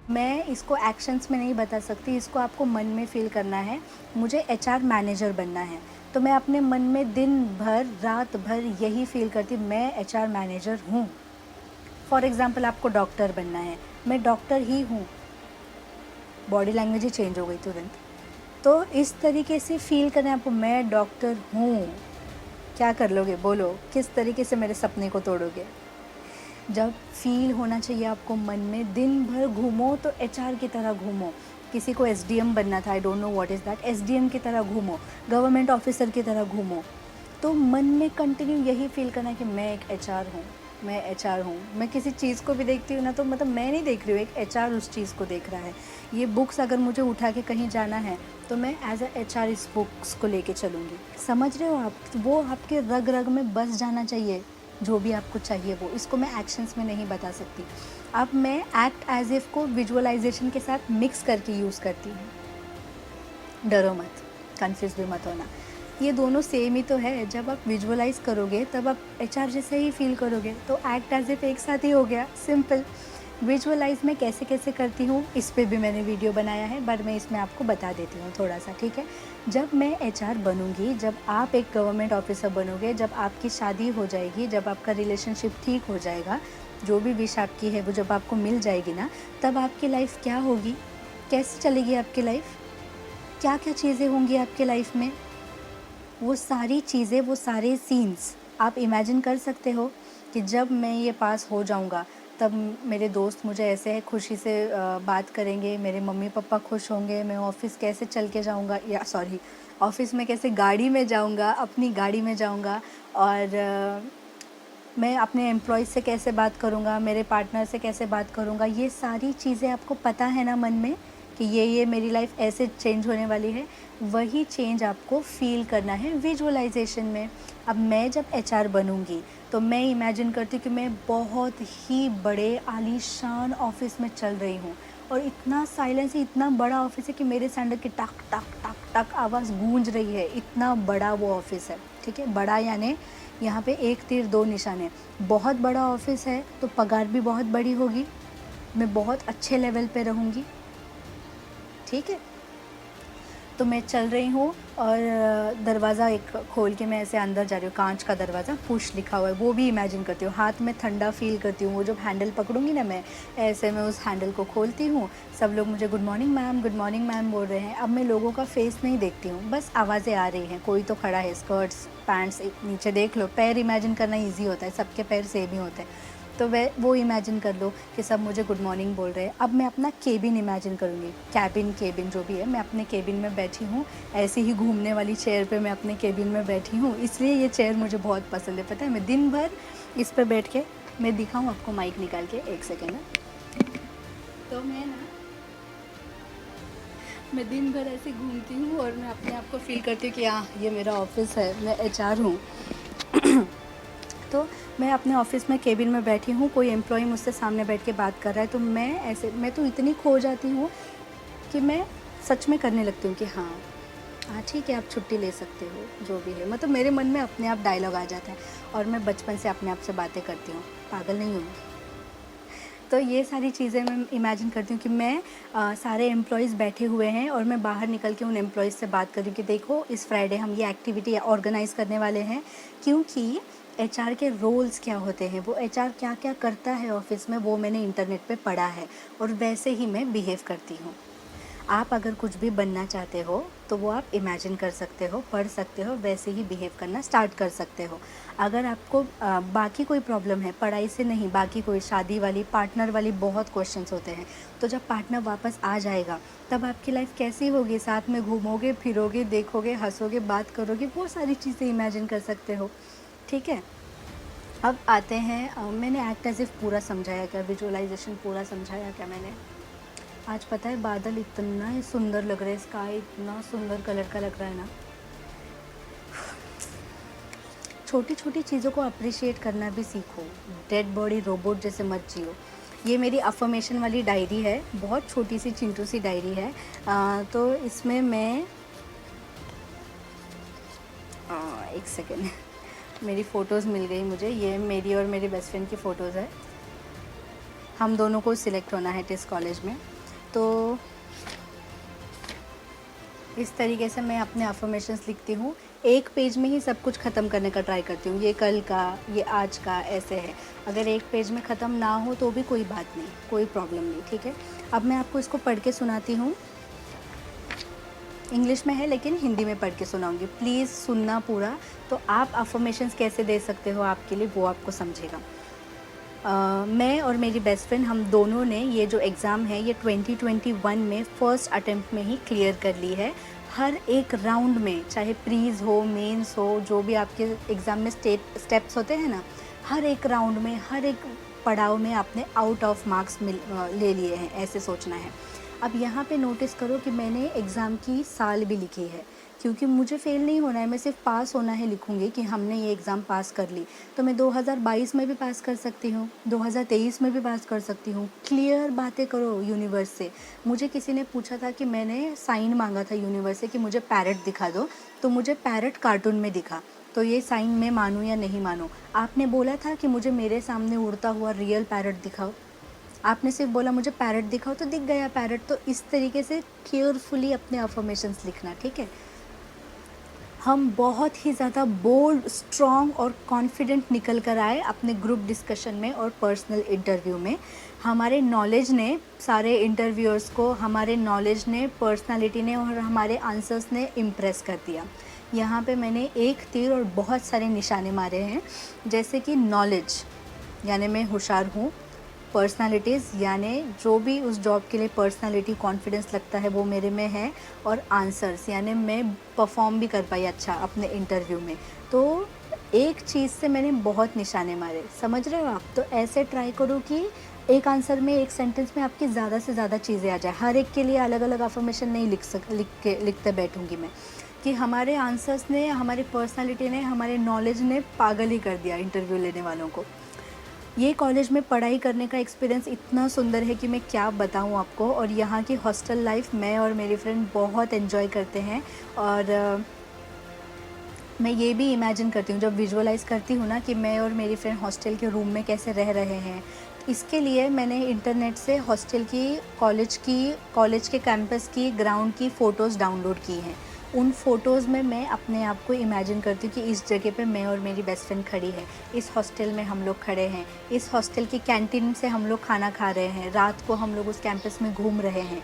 मैं इसको एक्शंस में नहीं बता सकती, इसको आपको मन में फ़ील करना है। मुझे एचआर मैनेजर बनना है, तो मैं अपने मन में दिन भर, रात भर यही फ़ील करती मैं एचआर मैनेजर हूँ। फॉर एग्ज़ाम्पल आपको डॉक्टर बनना है, मैं डॉक्टर ही हूँ। बॉडी लैंग्वेज ही चेंज हो गई तुरंत। तो इस तरीके से फ़ील करना है आपको, मैं डॉक्टर हूँ। क्या कर लोगे बोलो? किस तरीके से मेरे सपने को तोड़ोगे? जब फ़ील होना चाहिए आपको मन में, दिन भर घूमो तो एचआर की तरह घूमो। किसी को एसडीएम बनना था, I don't know what is that, SDM की तरह घूमो, गवर्नमेंट ऑफिसर की तरह घूमो। तो मन में कंटिन्यू यही फ़ील करना है कि मैं एक एचआर हूँ, मैं एचआर हूँ। मैं किसी चीज़ को भी देखती हूँ ना, तो मतलब मैं नहीं देख रही हूँ, एक एचआर उस चीज़ को देख रहा है। ये बुक्स अगर मुझे उठा के कहीं जाना है, तो मैं एज़ अ एचआर इस बुक्स को लेके चलूँगी। समझ रहे हो आप? वो आपके रग-रग में बस जाना चाहिए, जो भी आपको चाहिए वो। इसको मैं एक्शंस में नहीं बता सकती। अब मैं एक्ट एज़ इफ़ को विजुअलाइज़ेशन के साथ मिक्स करके यूज़ करती हूँ। डरो मत, कन्फ्यूज़ भी मत होना। ये दोनों सेम ही तो है। जब आप विजुअलाइज़ करोगे तब आप एचआर जैसा ही फ़ील करोगे, तो एक्ट एज़ इफ़ एक साथ ही हो गया, सिंपल। विजुअलाइज़ मैं कैसे-कैसे करती हूँ, इस पे भी मैंने वीडियो बनाया है, बट मैं इसमें आपको बता देती हूँ थोड़ा-सा, ठीक है? जब मैं एचआर बनूँगी, जब आप एक गवर्नमेंट ऑफ़िसर बनोगे, जब आपकी शादी हो जाएगी, जब आपका रिलेशनशिप ठीक हो जाएगा, जो भी विश आपकी है वो जब आपको मिल जाएगी ना, तब आपकी लाइफ़ क्या होगी? कैसे चलेगी आपकी लाइफ़? क्या-क्या चीज़ें होंगी आपकी लाइफ़ में? वो सारी चीज़ें, वो सारे सीन्स आप इमेजिन कर सकते हो कि जब मैं ये पास हो जाऊँगा, तब मेरे दोस्त मुझे ऐसे खुशी से बात करेंगे, मेरे मम्मी-पापा खुश होंगे, मैं ऑफ़िस कैसे चल के जाऊँगा, या सॉरी, ऑफ़िस में कैसे गाड़ी में जाऊँगा, अपनी गाड़ी में जाऊँगा, और मैं अपने एम्प्लॉइज़ से कैसे बात करूँगा, मेरे पार्टनर से कैसे बात करूँगा, ये सारी चीज़ें आपको पता है ना मन में कि ये मेरी लाइफ़ ऐसे चेंज होने वाली है। वही चेंज आपको फ़ील करना है विजुअलाइज़ेशन में। अब मैं जब एचआर बनूँगी, तो मैं इमेजिन करती हूँ कि मैं बहुत ही बड़े आलीशान ऑफ़िस में चल रही हूँ, और इतना साइलेंस है, इतना बड़ा ऑफ़िस है कि मेरे सैंडल की टक, टक, टक, टक आवाज़ गूंज रही है, इतना बड़ा वो ऑफ़िस है, ठीक है? बड़ा यानी यहाँ पे एक तीर दो निशाने। बहुत बड़ा ऑफ़िस है तो पगार भी बहुत बड़ी होगी, मैं बहुत अच्छे लेवल पे रहूँगी, ठीक है? तो मैं चल रही हूँ, और दरवाज़ा एक खोल के मैं ऐसे अंदर जा रही हूँ, कांच का दरवाज़ा, पुश लिखा हुआ है, वो भी इमेजिन करती हूँ। हाथ में ठंडा फ़ील करती हूँ, वो जब हैंडल पकड़ूँगी ना मैं, ऐसे मैं उस हैंडल को खोलती हूँ, सब लोग मुझे गुड मॉर्निंग मैम बोल रहे हैं। अब मैं लोगों का फ़ेस नहीं देखती हूँ, बस आवाज़ें आ रही हैं, कोई तो खड़ा है, स्कर्ट्स, पैंट्स, नीचे देख लो, पैर इमेजिन करना ईज़ी होता है, सबके पैर सेम ही होते हैं। तो वो इमेजिन कर लो कि सब मुझे गुड मॉर्निंग बोल रहे हैं। अब मैं अपना केबिन इमेजिन करूँगी, केबिन जो भी है, मैं अपने केबिन में बैठी हूँ, ऐसे ही घूमने वाली चेयर पे मैं अपने केबिन में बैठी हूँ, इसलिए ये चेयर मुझे बहुत पसंद है। पता है, मैं दिन भर इस पे बैठ के, मैं दिखाऊँ आपको माइक निकाल के, एक सेकेंड है। तो मैं दिन भर ऐसे घूमती हूँ, और मैं अपने आप को फ़ील करती हूँ कि हाँ, ये मेरा ऑफ़िस है, मैं एचआर हूँ। तो मैं अपने ऑफ़िस में केबिन में बैठी हूँ, कोई एम्प्लॉई मुझसे सामने बैठ के बात कर रहा है, तो मैं तो इतनी खो जाती हूँ कि मैं सच में करने लगती हूँ कि हाँ, हाँ ठीक है, आप छुट्टी ले सकते हो, जो भी है। मतलब मेरे मन में अपने आप डायलॉग आ जाता है, और मैं बचपन से अपने आप से बातें करती हूँ, पागल नहीं हूँ मैं। तो ये सारी चीज़ें मैं इमेजिन करती हूँ कि मैं सारे एम्प्लॉइज़ बैठे हुए हैं, और मैं बाहर निकल के उन एम्प्लॉइज़ से बात कर रही हूँ कि देखो, इस फ्राइडे हम ये एक्टिविटी ऑर्गेनाइज़ करने वाले हैं, क्योंकि एचआर के रोल्स क्या होते हैं, वो एचआर क्या-क्या करता है ऑफ़िस में, वो मैंने इंटरनेट पे पढ़ा है, और वैसे ही मैं बिहेव करती हूँ। आप अगर कुछ भी बनना चाहते हो, तो वो आप इमेजिन कर सकते हो, पढ़ सकते हो, वैसे ही बिहेव करना स्टार्ट कर सकते हो। अगर आपको बाकी कोई प्रॉब्लम है, पढ़ाई से नहीं, बाकी कोई शादी वाली, पार्टनर वाली बहुत क्वेश्चंस होते हैं, तो जब पार्टनर वापस आ जाएगा, तब आपकी लाइफ़ कैसी होगी? साथ में घूमोगे, फिरोगे, देखोगे, हँसोगे, बात करोगे, वो सारी चीज़ें इमेजिन कर सकते हो, ठीक है? अब आते हैं, मैंने एक्ट एज़ इफ़ पूरा समझाया क्या? विजुअलाइज़ेशन पूरा समझाया क्या मैंने? आज पता है, बादल इतना ही सुंदर लग रहा है, स्काई इतना सुंदर कलर का लग रहा है ना। छोटी छोटी चीज़ों को अप्रिशिएट करना भी सीखो, डेड बॉडी रोबोट जैसे मत जियो। ये मेरी अफर्मेशन वाली डायरी है, बहुत छोटी सी चिंटू सी डायरी है। तो इसमें मैं एक सेकेंड मेरी फ़ोटोज़ मिल गई मुझे, ये मेरी और मेरी बेस्ट फ्रेंड की फ़ोटोज़ है। हम दोनों को सिलेक्ट होना है टेस्ट कॉलेज में। तो इस तरीके से मैं अपने अफर्मेशंस लिखती हूँ। एक पेज में ही सब कुछ ख़त्म करने का ट्राई करती हूँ, ये कल का, ये आज का, ऐसे है। अगर एक पेज में ख़त्म ना हो तो भी कोई बात नहीं, कोई प्रॉब्लम नहीं, ठीक है। अब मैं आपको इसको पढ़ के सुनाती हूँ। इंग्लिश में है लेकिन हिंदी में पढ़ के सुनाऊंगी, प्लीज़ सुनना पूरा, तो आप अफर्मेशंस कैसे दे सकते हो आपके लिए वो आपको समझेगा। मैं और मेरी बेस्ट फ्रेंड, हम दोनों ने ये जो एग्ज़ाम है ये 2021 में फ़र्स्ट अटेम्प्ट में ही क्लियर कर ली है। हर एक राउंड में, चाहे प्रीज़ हो, मेंस हो, जो भी आपके एग्ज़ाम में स्टेप्स होते हैं ना, हर एक राउंड में, हर एक पड़ाव में आपने आउट ऑफ मार्क्स ले लिए हैं, ऐसे सोचना है। अब यहाँ पे नोटिस करो कि मैंने एग्ज़ाम की साल भी लिखी है, क्योंकि मुझे फ़ेल नहीं होना है, मैं सिर्फ पास होना है लिखूँगी कि हमने ये एग्ज़ाम पास कर ली। तो मैं 2022 में भी पास कर सकती हूँ, 2023 में भी पास कर सकती हूँ। क्लियर बातें करो यूनिवर्स से। मुझे किसी ने पूछा था कि मैंने साइन मांगा था यूनिवर्स से कि मुझे पैरट दिखा दो, तो मुझे पैरट कार्टून में दिखा। तो ये साइन मैं मानूँ या नहीं मानूँ? आपने बोला था कि मुझे मेरे सामने उड़ता हुआ रियल पैरट दिखाओ, आपने सिर्फ बोला मुझे पैरट दिखाओ, तो दिख गया पैरट। तो इस तरीके से केयरफुली अपने अफर्मेशंस लिखना, ठीक है। हम बहुत ही ज़्यादा बोल्ड, स्ट्रॉन्ग और कॉन्फिडेंट निकल कर आए अपने ग्रुप डिस्कशन में और पर्सनल इंटरव्यू में। हमारे नॉलेज ने सारे इंटरव्यूअर्स को, हमारे नॉलेज ने, पर्सनालिटी ने और हमारे आंसर्स ने इम्प्रेस कर दिया। यहाँ पे मैंने एक तीर और बहुत सारे निशाने मारे हैं, जैसे कि नॉलेज यानी मैं होशियार हूँ, पर्सनालिटीज़ यानी जो भी उस जॉब के लिए पर्सनालिटी, कॉन्फिडेंस लगता है वो मेरे में है, और आंसर्स यानी मैं परफॉर्म भी कर पाई अच्छा अपने इंटरव्यू में। तो एक चीज़ से मैंने बहुत निशाने मारे, समझ रहे हो आप? तो ऐसे ट्राई करो कि एक आंसर में, एक सेंटेंस में आपकी ज़्यादा से ज़्यादा चीज़ें आ जाए। हर एक के लिए अलग अलग अफर्मेशन नहीं लिखते बैठूंगी मैं, कि हमारे आंसर्स ने, हमारी पर्सनालिटी ने, हमारे नॉलेज ने पागल ही कर दिया इंटरव्यू लेने वालों को। ये कॉलेज में पढ़ाई करने का एक्सपीरियंस इतना सुंदर है कि मैं क्या बताऊँ आपको। और यहाँ की हॉस्टल लाइफ मैं और मेरी फ्रेंड बहुत एंजॉय करते हैं। और मैं ये भी इमेजिन करती हूँ, जब विजुअलाइज़ करती हूँ ना, कि मैं और मेरी फ्रेंड हॉस्टल के रूम में कैसे रह रहे हैं। इसके लिए मैंने इंटरनेट से हॉस्टल की, कॉलेज के कैंपस की, ग्राउंड की फ़ोटोज़ डाउनलोड की हैं। उन फ़ोटोज़ में मैं अपने आप को इमेजिन करती हूँ कि इस जगह पे मैं और मेरी बेस्ट फ्रेंड खड़ी है, इस हॉस्टल में हम लोग खड़े हैं, इस हॉस्टल की कैंटीन से हम लोग खाना खा रहे हैं, रात को हम लोग उस कैंपस में घूम रहे हैं।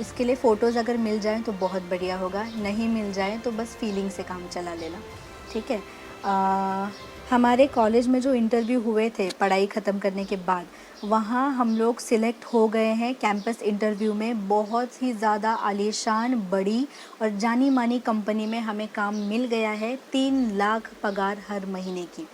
इसके लिए फ़ोटोज़ अगर मिल जाएँ तो बहुत बढ़िया होगा, नहीं मिल जाए तो बस फीलिंग से काम चला लेना, ठीक है। हमारे कॉलेज में जो इंटरव्यू हुए थे पढ़ाई ख़त्म करने के बाद, वहाँ हम लोग सिलेक्ट हो गए हैं कैंपस इंटरव्यू में। बहुत ही ज़्यादा आलीशान, बड़ी और जानी मानी कंपनी में हमें काम मिल गया है, 3 लाख पगार हर महीने की।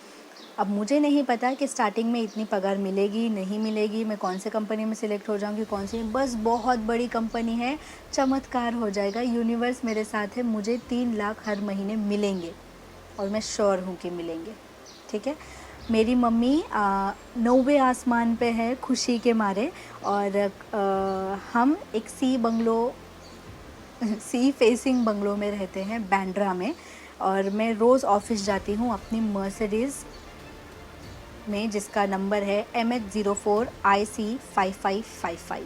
अब मुझे नहीं पता कि स्टार्टिंग में इतनी पगार मिलेगी, नहीं मिलेगी, मैं कौन से कंपनी में सिलेक्ट हो जाऊंगी, कौन सी, बस बहुत बड़ी कंपनी है, चमत्कार हो जाएगा, यूनिवर्स मेरे साथ है, मुझे 3 लाख हर महीने मिलेंगे और मैं श्योर हूँ कि मिलेंगे, ठीक है। मेरी मम्मी 9वें आसमान पे है खुशी के मारे, और हम एक सी फेसिंग बंगलो में रहते हैं बैंड्रा में। और मैं रोज़ ऑफिस जाती हूँ अपनी मर्सिडीज़ में, जिसका नंबर है MH04IC5555।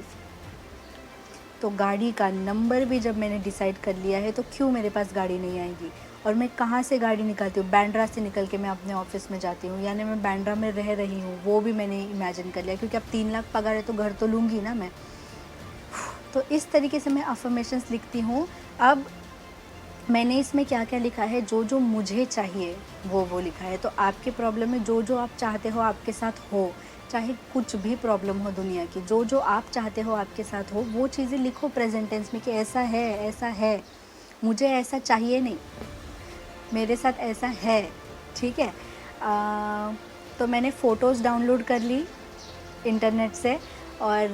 तो गाड़ी का नंबर भी जब मैंने डिसाइड कर लिया है, तो क्यों मेरे पास गाड़ी नहीं आएगी। और मैं कहाँ से गाड़ी निकालती हूँ, बैंड्रा से निकल के मैं अपने ऑफिस में जाती हूँ, यानी मैं बैंड्रा में रह रही हूँ, वो भी मैंने इमेजिन कर लिया, क्योंकि अब 3 लाख पगार है तो घर तो लूँगी ना मैं। तो इस तरीके से मैं अफर्मेशंस लिखती हूँ। अब मैंने इसमें क्या क्या लिखा है, जो जो मुझे चाहिए वो लिखा है। तो आपके प्रॉब्लम में जो जो आप चाहते हो आपके साथ हो, चाहे कुछ भी प्रॉब्लम हो दुनिया की, जो जो आप चाहते हो आपके साथ हो, वो चीज़ें लिखो प्रेजेंट टेंस में कि ऐसा है, ऐसा है, मुझे ऐसा चाहिए नहीं, मेरे साथ ऐसा है, ठीक है। तो मैंने फ़ोटोज़ डाउनलोड कर ली इंटरनेट से, और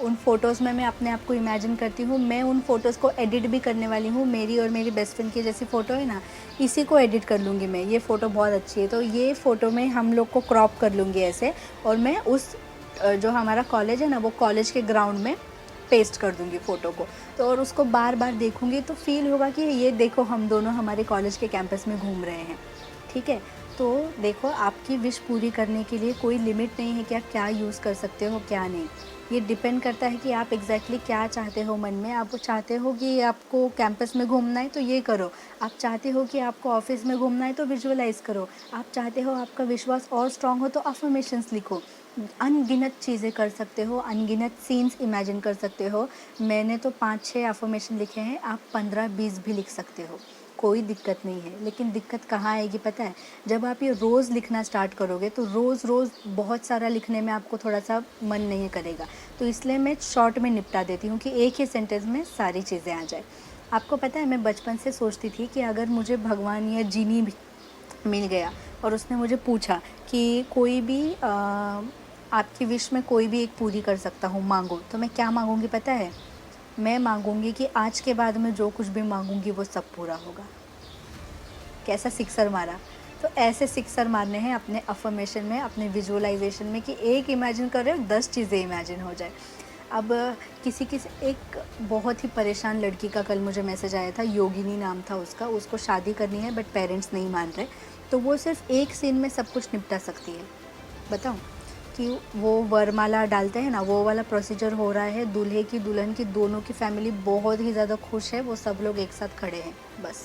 उन फ़ोटोज़ में मैं अपने आप को इमेजिन करती हूँ। मैं उन फ़ोटोज़ को एडिट भी करने वाली हूँ। मेरी और मेरी बेस्ट फ्रेंड की जैसी फ़ोटो है ना, इसी को एडिट कर लूँगी मैं। ये फ़ोटो बहुत अच्छी है, तो ये फ़ोटो में हम लोग को क्रॉप कर लूँगी ऐसे, और मैं उस जो हमारा कॉलेज है ना, वो कॉलेज के ग्राउंड में पेस्ट कर दूँगी फ़ोटो को। तो और उसको बार बार देखूँगी तो फ़ील होगा कि ये देखो हम दोनों हमारे कॉलेज के कैंपस में घूम रहे हैं, ठीक है। तो देखो, आपकी विश पूरी करने के लिए कोई लिमिट नहीं है कि आप क्या यूज़ कर सकते हो क्या नहीं। ये डिपेंड करता है कि आप एग्जैक्टली क्या चाहते हो मन में। आप चाहते हो कि आपको कैंपस में घूमना है तो ये करो, आप चाहते हो कि आपको ऑफिस में घूमना है तो विजुअलाइज करो, आप चाहते हो आपका विश्वास और स्ट्रांग हो तो अफर्मेशंस लिखो। अनगिनत चीज़ें कर सकते हो, अनगिनत सीन्स इमेजिन कर सकते हो। मैंने तो 5-6 अफर्मेशन लिखे हैं, आप 15-20 भी लिख सकते हो, कोई दिक्कत नहीं है। लेकिन दिक्कत कहाँ आएगी पता है? जब आप ये रोज़ लिखना स्टार्ट करोगे तो रोज़ रोज़ बहुत सारा लिखने में आपको थोड़ा सा मन नहीं करेगा। तो इसलिए मैं शॉर्ट में निपटा देती हूँ कि एक ही सेंटेंस में सारी चीज़ें आ जाए। आपको पता है, मैं बचपन से सोचती थी कि अगर मुझे भगवान या जीनी भी मिल गया और उसने मुझे पूछा कि कोई भी आपकी विश में कोई भी एक पूरी कर सकता हूँ, मांगो, तो मैं क्या मांगूंगी पता है? मैं मांगूंगी कि आज के बाद मैं जो कुछ भी मांगूंगी वो सब पूरा होगा। कैसा सिक्सर मारा? तो ऐसे सिक्सर मारने हैं अपने अफर्मेशन में, अपने विजुअलाइजेशन में, कि एक इमेजिन कर रहे हो 10 चीज़ें इमेजिन हो जाए। अब किसी एक बहुत ही परेशान लड़की का कल मुझे मैसेज आया था, योगिनी नाम था उसका, उसको शादी करनी है बट पेरेंट्स नहीं मान रहे, तो वो सिर्फ एक सीन में सब कुछ निपटा सकती है। बताऊँ कि वो वरमाला डालते हैं ना, वो वाला प्रोसीजर हो रहा है, दूल्हे की दुल्हन की दोनों की फैमिली बहुत ही ज़्यादा खुश है, वो सब लोग एक साथ खड़े हैं बस।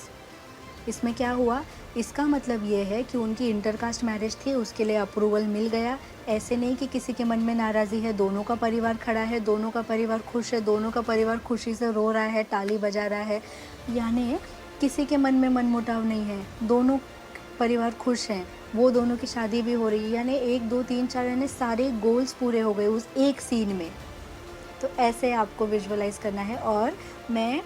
इसमें क्या हुआ? इसका मतलब ये है कि उनकी इंटरकास्ट मैरिज थी, उसके लिए अप्रूवल मिल गया। ऐसे नहीं कि किसी के मन में नाराज़ी है, दोनों का परिवार खड़ा है, दोनों का परिवार खुश है, दोनों का परिवार खुशी से रो रहा है, ताली बजा रहा है। यानी किसी के मन में मनमुटाव नहीं है, दोनों परिवार खुश हैं, वो दोनों की शादी भी हो रही है। यानी 1, 2, 3, 4 यानी सारे गोल्स पूरे हो गए उस एक सीन में। तो ऐसे आपको विजुअलाइज़ करना है। और मैं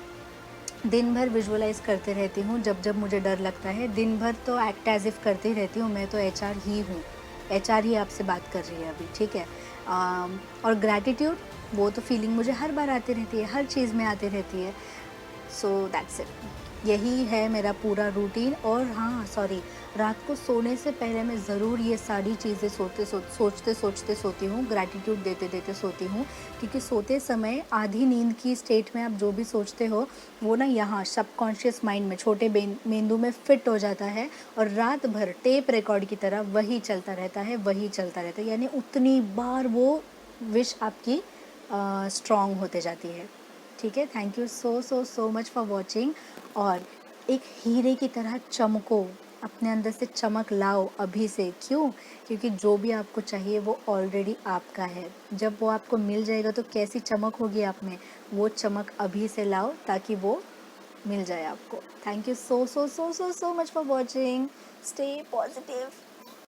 दिन भर विजुअलाइज़ करते रहती हूँ, जब जब मुझे डर लगता है। दिन भर तो एक्ट एज़ इफ़ करती रहती हूँ, मैं तो एचआर ही हूँ। एचआर ही आपसे बात कर रही है अभी, ठीक है? और ग्रैटिट्यूड, वो तो फीलिंग मुझे हर बार आती रहती है, हर चीज़ में आती रहती है। सो दैट्स इट, यही है मेरा पूरा रूटीन। और हाँ सॉरी, रात को सोने से पहले मैं ज़रूर ये सारी चीज़ें सोचते सोचते सोती हूँ, ग्रैटिट्यूड देते देते सोती हूँ। क्योंकि सोते समय आधी नींद की स्टेट में आप जो भी सोचते हो वो ना यहाँ सबकॉन्शियस माइंड में, छोटे मेंदू में फिट हो जाता है, और रात भर टेप रिकॉर्ड की तरह वही चलता रहता है, वही चलता रहता है। यानी उतनी बार वो विश आपकी स्ट्रॉन्ग होते जाती है। ठीक है, thank you so so so much for watching. और एक हीरे की तरह चमको, अपने अंदर से चमक लाओ अभी से। क्यों? क्योंकि जो भी आपको चाहिए वो ऑलरेडी आपका है। जब वो आपको मिल जाएगा तो कैसी चमक होगी आप में, वो चमक अभी से लाओ ताकि वो मिल जाए आपको। Thank you so so so so so much for watching. Stay positive.